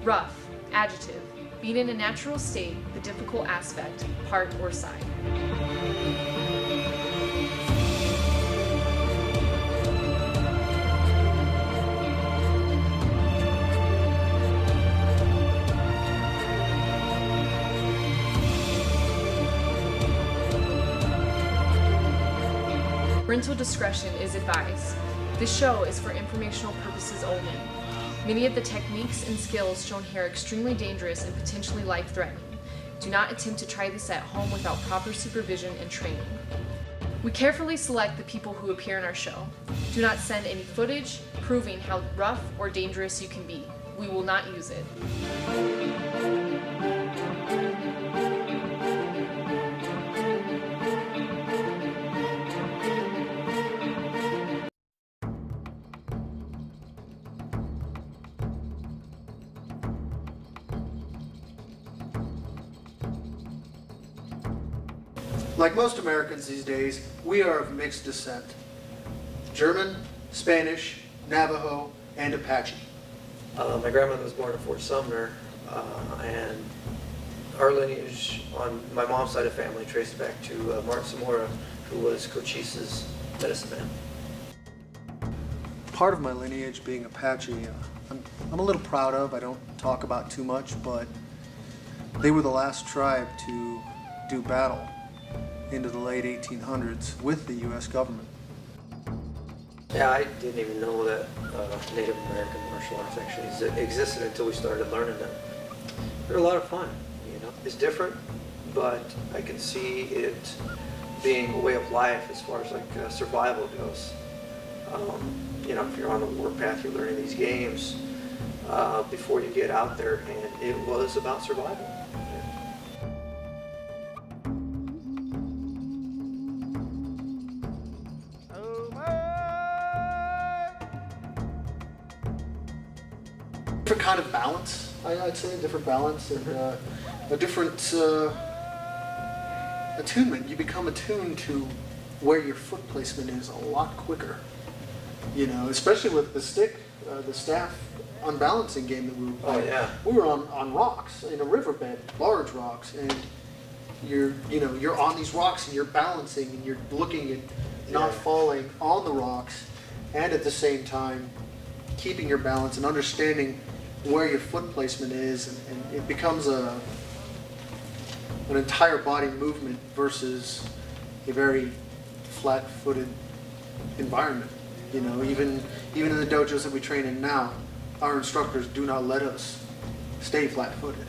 Rough, adjective, being in a natural state, the difficult aspect, part or side. Parental discretion is advised. This show is for informational purposes only. Many of the techniques and skills shown here are extremely dangerous and potentially life-threatening. Do not attempt to try this at home without proper supervision and training. We carefully select the people who appear in our show. Do not send any footage proving how rough or dangerous you can be. We will not use it. Like most Americans these days, we are of mixed descent. German, Spanish, Navajo, and Apache. My grandmother was born in Fort Sumner, and our lineage on my mom's side of the family traces back to Martin Zamora, who was Cochise's medicine man. Part of my lineage being Apache, I'm a little proud of. I don't talk about too much, but they were the last tribe to do battle into the late 1800s with the U.S. government. Yeah, I didn't even know that Native American martial arts actually existed until we started learning them. They're a lot of fun, you know. It's different, but I can see it being a way of life as far as like survival goes. You know, if you're on the warpath, you're learning these games before you get out there, and it was about survival. Different kind of balance, I'd say, different balance, and a different attunement. You become attuned to where your foot placement is a lot quicker. You know, especially with the stick, the staff unbalancing game that we were playing. Oh yeah. We were on rocks in a riverbed, large rocks, and you're on these rocks and you're balancing and you're looking at not falling on the rocks, and at the same time keeping your balance and understanding where your foot placement is, and it becomes an entire body movement versus a very flat-footed environment. You know, even in the dojos that we train in now, our instructors do not let us stay flat-footed.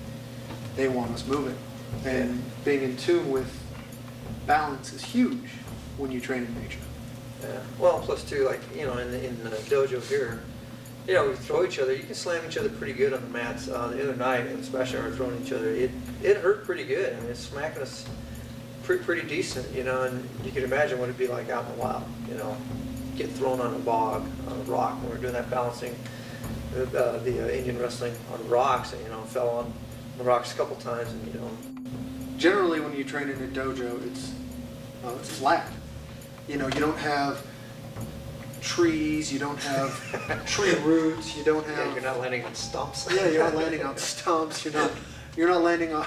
They want us moving, and being in tune with balance is huge when you train in nature. Yeah. Well, plus too, like, you know, in the dojo here, you know, we throw each other. You can slam each other pretty good on the mats. The other night, especially when we were throwing each other, it hurt pretty good. I mean, it's smacking us pretty decent, you know. And you can imagine what it'd be like out in the wild, you know, get thrown on a bog, on a rock. When we were doing that balancing, the Indian wrestling on rocks, and you know, fell on the rocks a couple times, and you know. Generally, when you train in a dojo, it's flat. You know, you don't have trees, you don't have tree roots, you don't have. Yeah, you're not landing on stumps. Yeah, you're not landing on stumps. You're not landing on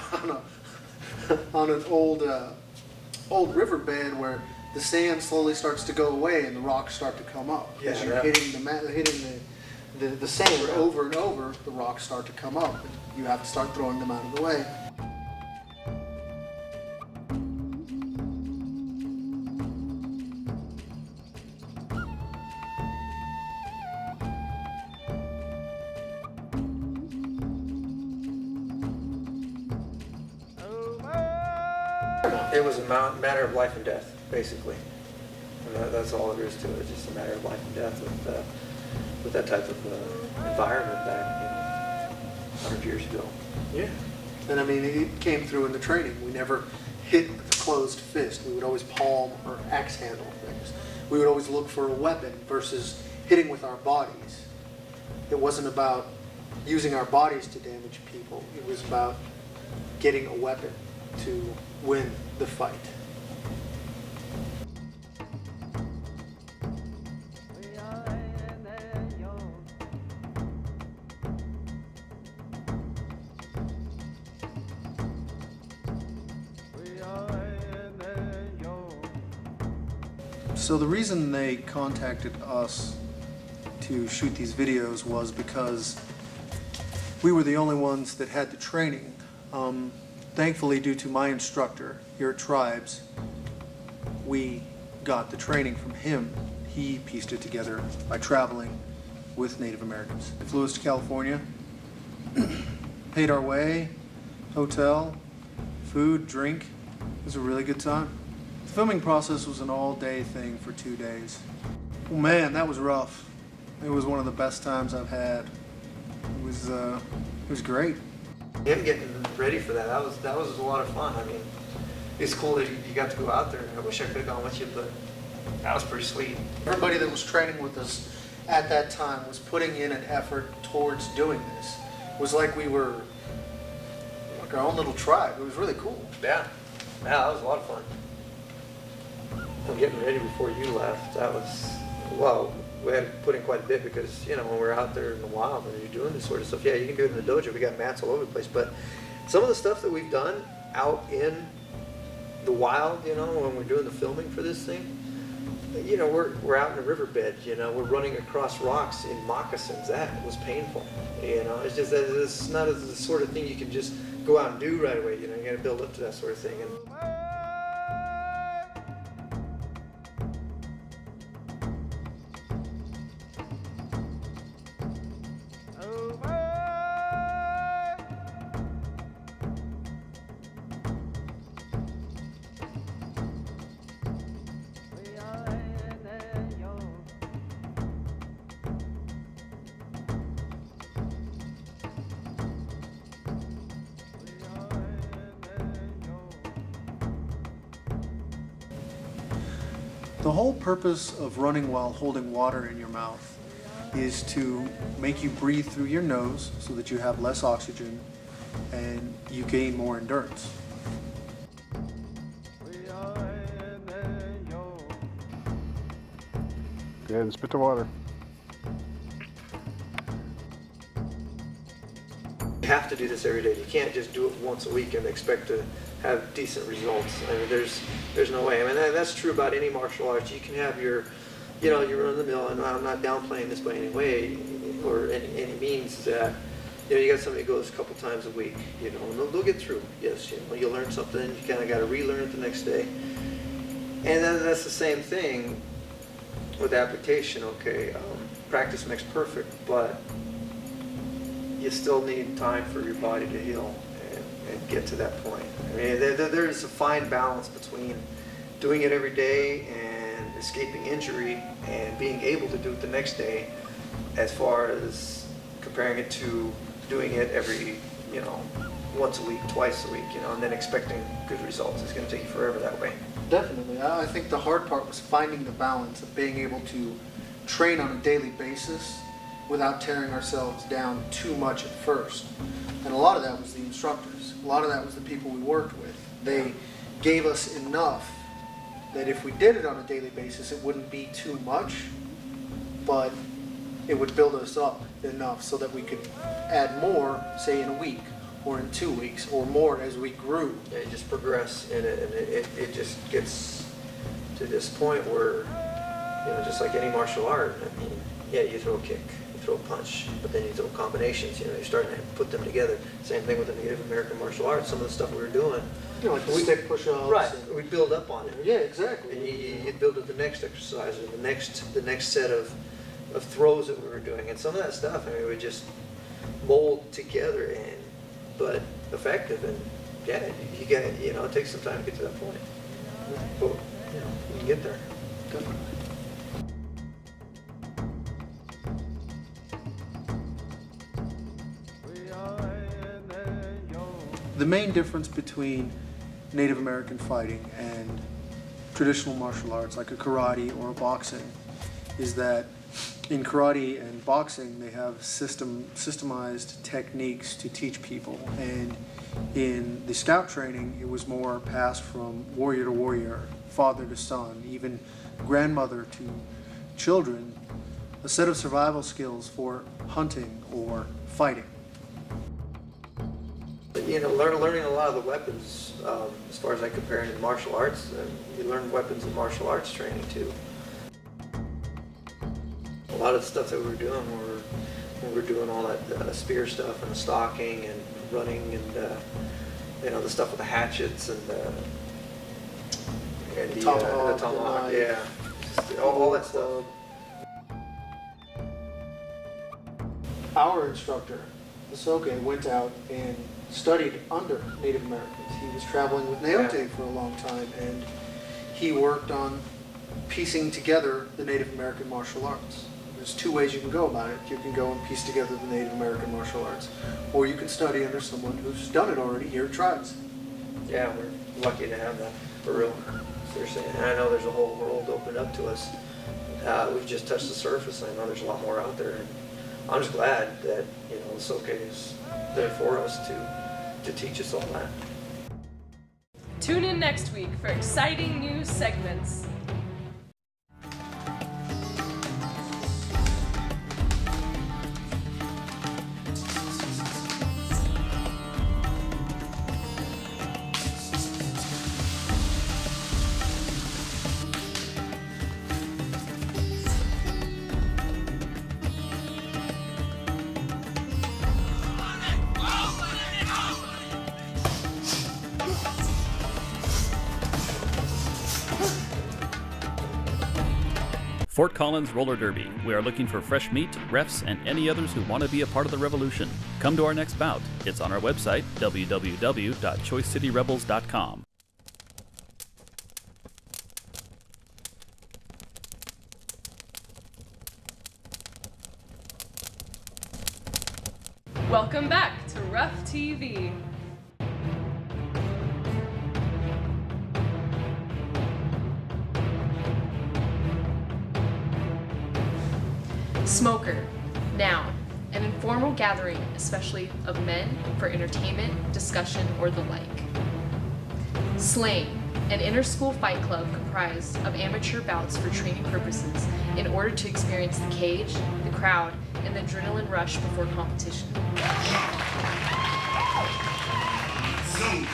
an old riverbed where the sand slowly starts to go away and the rocks start to come up. Yeah, as you're hitting the sand over and over, the rocks start to come up, and you have to start throwing them out of the way. It was a matter of life and death, basically. And that's all there is to it. It's just a matter of life and death with that type of environment back 100 years ago. Yeah. And I mean, it came through in the training. We never hit with a closed fist. We would always palm or axe handle things. We would always look for a weapon versus hitting with our bodies. It wasn't about using our bodies to damage people. It was about getting a weapon to win the fight. It was a matter of life and death. It was a matter of life and death with the environment back 100 years ago. Yeah. And I mean, it came through in the training. We never hit with a closed fist. We would always look for a weapon versus hitting with our bodies. It was about getting a weapon to win the fight. So the reason they contacted us to shoot these videos was because we were the only ones that had the training. Thankfully, due to my instructor here at Tribes, we got the training from him. He pieced it together by traveling with Native Americans. We flew us to California, paid our way, hotel, food, drink. It was a really good time. The filming process was an all-day thing for 2 days. Oh man, that was rough. It was one of the best times I've had. It was great. Him getting ready for that was a lot of fun. I mean, it's cool that you got to go out there. I wish I could have gone with you, but that was pretty sweet. Everybody that was training with us at that time was putting in an effort towards doing this. It was like we were like our own little tribe. It was really cool. Yeah, that was a lot of fun. And getting ready before you left, that was, well, we had to put in quite a bit because, you know, when we're out there in the wild and you're doing this sort of stuff, yeah, you can do it in the dojo. We got mats all over the place, but some of the stuff that we've done out in the wild, you know, when we're doing the filming for this thing, you know, we're out in a riverbed, you know, we're running across rocks in moccasins. That was painful, you know. It's just that it's not the sort of thing you can just go out and do right away, you know. You got to build up to that sort of thing. And The whole purpose of running while holding water in your mouth is to make you breathe through your nose so that you have less oxygen and you gain more endurance. Go ahead and spit the water. you have to do this every day. You can't just do it once a week and expect to have decent results. I mean, there's no way. I mean, that's true about any martial arts. You can have your, you know, your run-of-the-mill, and I'm not downplaying this by any way or any means that, you know, you got somebody who goes a couple times a week, you know, and they'll get through. Yes, you know, you'll learn something, you kind of got to relearn it the next day. And then that's the same thing with application, okay? Practice makes perfect, but you still need time for your body to heal and get to that point. I mean, there's a fine balance between doing it every day and escaping injury and being able to do it the next day, as far as comparing it to doing it every, you know, once a week, twice a week, you know, and then expecting good results. It's going to take you forever that way. Definitely. I think the hard part was finding the balance of being able to train on a daily basis without tearing ourselves down too much at first. And a lot of that was the instructors. A lot of that was the people we worked with. They gave us enough that if we did it on a daily basis, it wouldn't be too much, but it would build us up enough so that we could add more, say in a week or in 2 weeks or more as we grew. Yeah, you just progress in it, and it just gets to this point where, you know, just like any martial art, I mean, yeah, you throw a kick, you throw a punch, but then you throw combinations, you know, you're starting to put them together. Same thing with the Native American martial arts, some of the stuff we were doing. You know, like the stick push-ups. Right, we build up on it. Yeah, exactly. And you build up the next exercise or the next set of throws that we were doing. And some of that stuff, I mean, we just mold together, but effective. And yeah, you get, you know, it takes some time to get to that point. But, you know, you can get there. Definitely. The main difference between Native American fighting and traditional martial arts like a karate or a boxing is that in karate and boxing they have systemized techniques to teach people, and in the scout training it was more passed from warrior to warrior, father to son, even grandmother to children, a set of survival skills for hunting or fighting. You know, learning a lot of the weapons, as far as I compare it to martial arts, you learn weapons in martial arts training too. lot of the stuff that we were doing we were doing all that spear stuff and the stalking and running and you know, the stuff with the hatchets and the tomahawk, yeah, just all that stuff. Our instructor, Asoke, went out and studied under Native Americans. He was traveling with Naote for a long time, and he worked on piecing together the Native American martial arts. There's two ways you can go about it. You can go and piece together the Native American martial arts, or you can study under someone who's done it already here at Tribes. Yeah, we're lucky to have that, for real. Seriously, and I know there's a whole world opened up to us. We've just touched the surface. I know there's a lot more out there, and I'm just glad that, you know, Asoke is there for us to teach us all that. Tune in next week for exciting new segments. Fort Collins Roller Derby. We are looking for fresh meat, refs, and any others who want to be a part of the revolution. Come to our next bout. It's on our website, www.choicecityrebels.com. Welcome back to Rough TV. Smoker, noun, an informal gathering, especially of men, for entertainment, discussion, or the like. Slang, an inter-school fight club comprised of amateur bouts for training purposes in order to experience the cage, the crowd, and the adrenaline rush before competition. Zoom.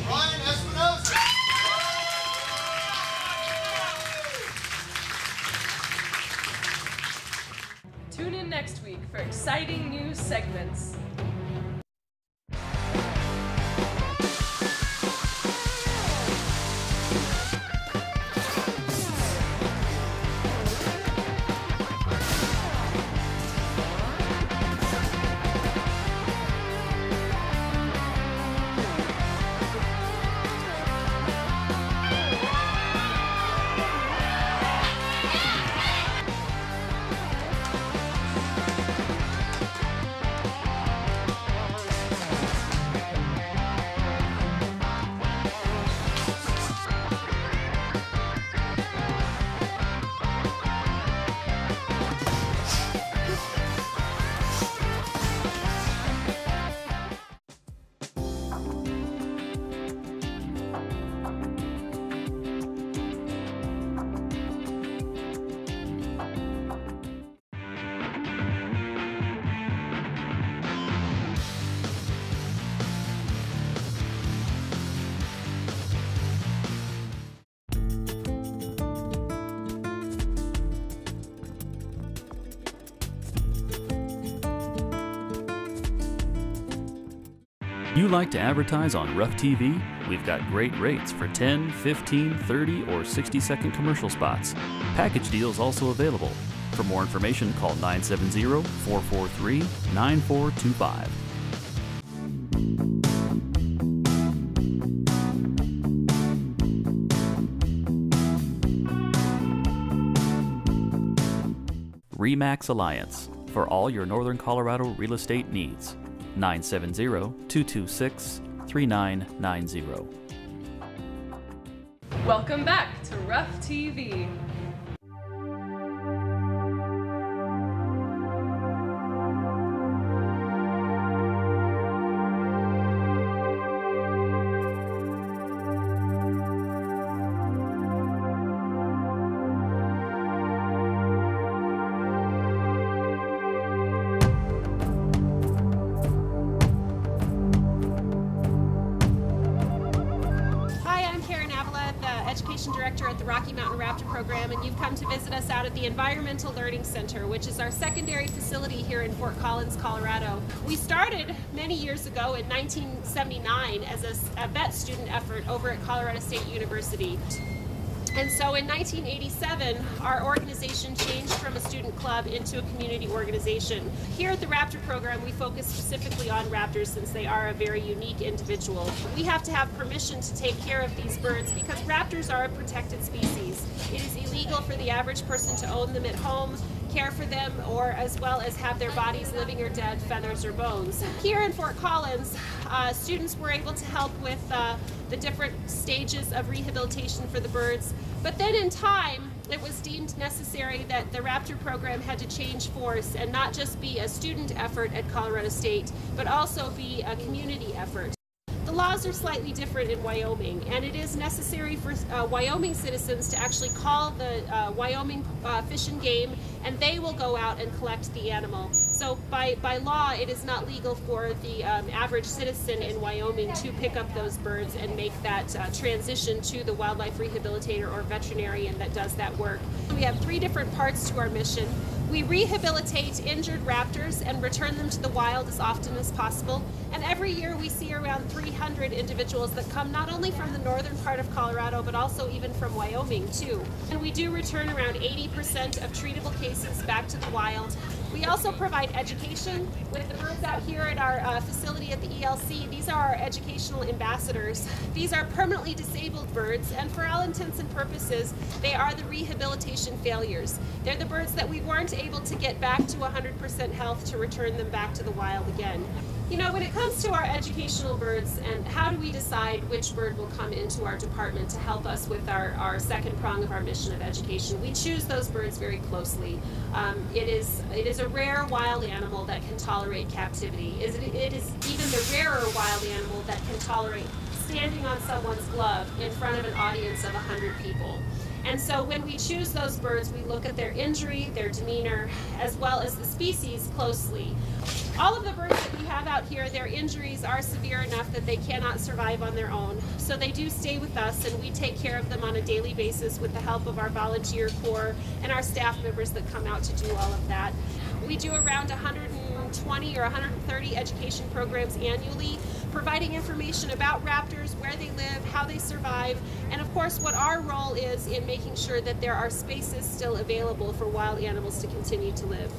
Ryan Espinosa. Tune in next week for exciting new segments. You like to advertise on Rough TV? We've got great rates for 10, 15, 30, or 60-second commercial spots. Package deals also available. For more information, call 970-443-9425. RE/MAX Alliance, for all your Northern Colorado real estate needs. 970-226-3990. Welcome back to Rough TV. Director at the Rocky Mountain Raptor Program, and you've come to visit us out at the Environmental Learning Center, which is our secondary facility here in Fort Collins, Colorado. We started many years ago in 1979 as a vet student effort over at Colorado State University. And so in 1987, our organization changed from a student club into a community organization. Here at the Raptor Program, we focus specifically on raptors since they are a very unique individual. We have to have permission to take care of these birds because raptors are a protected species. It is illegal for the average person to own them at home, care for them, or as well as have their bodies, living or dead, feathers or bones. Here in Fort Collins, students were able to help with the different stages of rehabilitation for the birds. But then in time, it was deemed necessary that the Raptor Program had to change course and not just be a student effort at Colorado State, but also be a community effort. The laws are slightly different in Wyoming, and it is necessary for Wyoming citizens to actually call the Wyoming Fish and Game, and they will go out and collect the animal. So by law, it is not legal for the average citizen in Wyoming to pick up those birds and make that transition to the wildlife rehabilitator or veterinarian that does that work. We have 3 different parts to our mission. We rehabilitate injured raptors and return them to the wild as often as possible. And every year we see around 300 individuals that come not only from the northern part of Colorado, but also even from Wyoming too. And we do return around 80% of treatable cases back to the wild. We also provide education with the birds out here at our facility at the ELC. These are our educational ambassadors. These are permanently disabled birds, and for all intents and purposes, they are the rehabilitation failures. They're the birds that we weren't able to get back to 100% health to return them back to the wild again. You know, when it comes to our educational birds and how do we decide which bird will come into our department to help us with our second prong of our mission of education, we choose those birds very closely. It is a rare wild animal that can tolerate captivity. It is even the rarer wild animal that can tolerate standing on someone's glove in front of an audience of 100 people. And so when we choose those birds, we look at their injury, their demeanor, as well as the species closely. All of the birds that we have out here, their injuries are severe enough that they cannot survive on their own. So they do stay with us, and we take care of them on a daily basis with the help of our volunteer corps and our staff members that come out to do all of that. We do around 120 or 130 education programs annually, providing information about raptors, where they live, how they survive, and of course what our role is in making sure that there are spaces still available for wild animals to continue to live.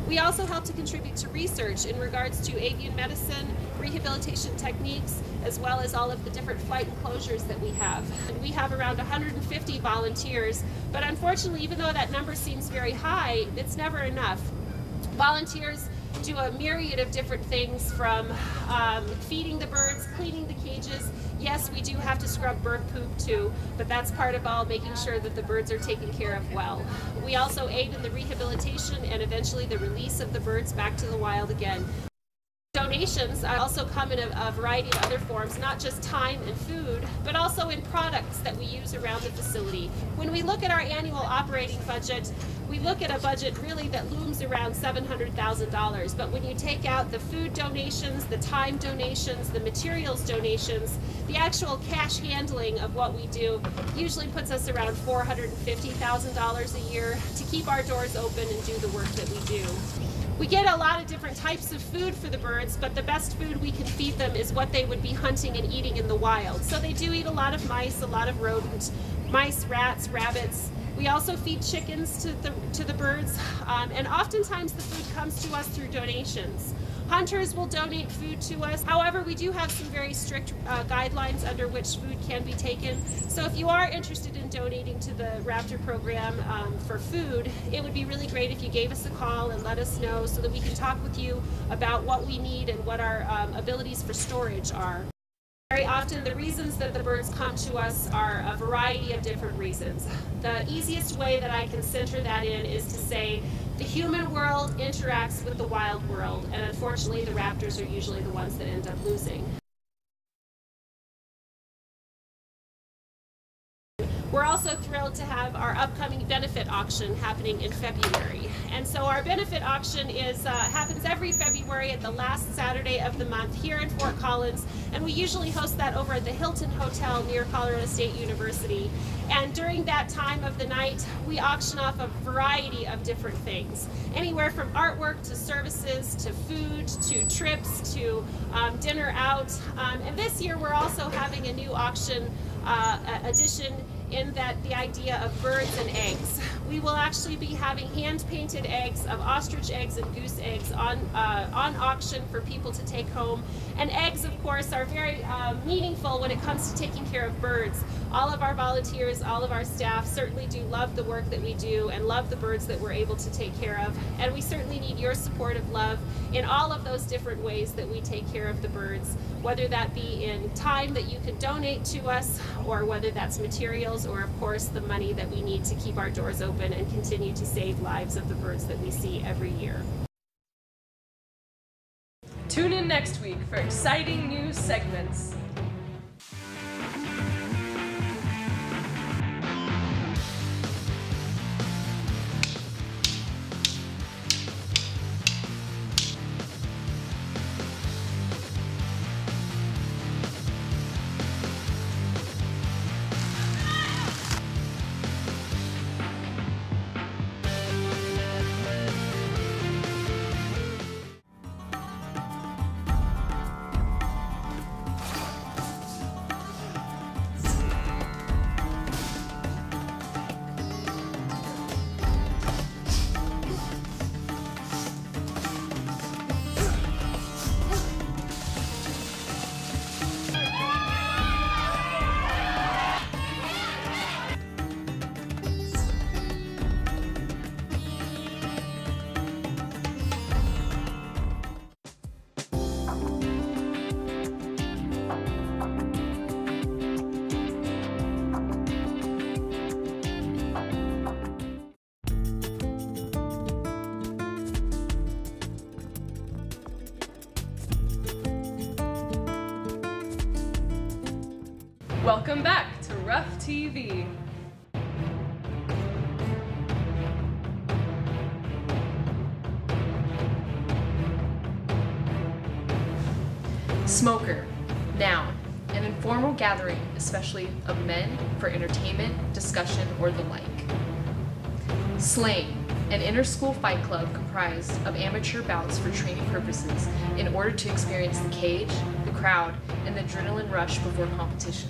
We also help to contribute to research in regards to avian medicine, rehabilitation techniques, as well as all of the different flight enclosures that we have. And we have around 150 volunteers, but unfortunately, even though that number seems very high, it's never enough. Volunteers do a myriad of different things, from feeding the birds, cleaning the cages. Yes, we do have to scrub bird poop too, but that's part of all making sure that the birds are taken care of well. We also aid in the rehabilitation and eventually the release of the birds back to the wild again. Donations also come in a variety of other forms, not just time and food, but also in products that we use around the facility. When we look at our annual operating budget, we look at a budget really that looms around $700,000, but when you take out the food donations, the time donations, the materials donations, the actual cash handling of what we do usually puts us around $450,000 a year to keep our doors open and do the work that we do. We get a lot of different types of food for the birds, but the best food we can feed them is what they would be hunting and eating in the wild. So they do eat a lot of mice, a lot of rodent, mice, rats, rabbits. We also feed chickens to the birds, and oftentimes the food comes to us through donations. Hunters will donate food to us. However, we do have some very strict guidelines under which food can be taken. So if you are interested in donating to the Raptor program for food, it would be really great if you gave us a call and let us know so that we can talk with you about what we need and what our abilities for storage are. Very often the reasons that the birds come to us are a variety of different reasons. The easiest way that I can center that in is to say the human world interacts with the wild world, and unfortunately the raptors are usually the ones that end up losing. We're also thrilled to have our upcoming benefit auction happening in February. And so our benefit auction happens every February at the last Saturday of the month here in Fort Collins. And we usually host that over at the Hilton Hotel near Colorado State University. And during that time of the night, we auction off a variety of different things. Anywhere from artwork to services to food to trips to dinner out. And this year we're also having a new auction addition in that the idea of birds and eggs. We will actually be having hand-painted eggs of ostrich eggs and goose eggs on auction for people to take home. And eggs, of course, are very meaningful when it comes to taking care of birds. All of our volunteers, all of our staff certainly do love the work that we do and love the birds that we're able to take care of. And we certainly need your support of love in all of those different ways that we take care of the birds, whether that be in time that you can donate to us, or whether that's materials, or of course the money that we need to keep our doors open and continue to save lives of the birds that we see every year. Tune in next week for exciting new segments. Welcome back to Rough TV. Smoker, noun, an informal gathering, especially of men, for entertainment, discussion, or the like. Slaying, an inter-school fight club comprised of amateur bouts for training purposes in order to experience the cage, the crowd, and the adrenaline rush before competition.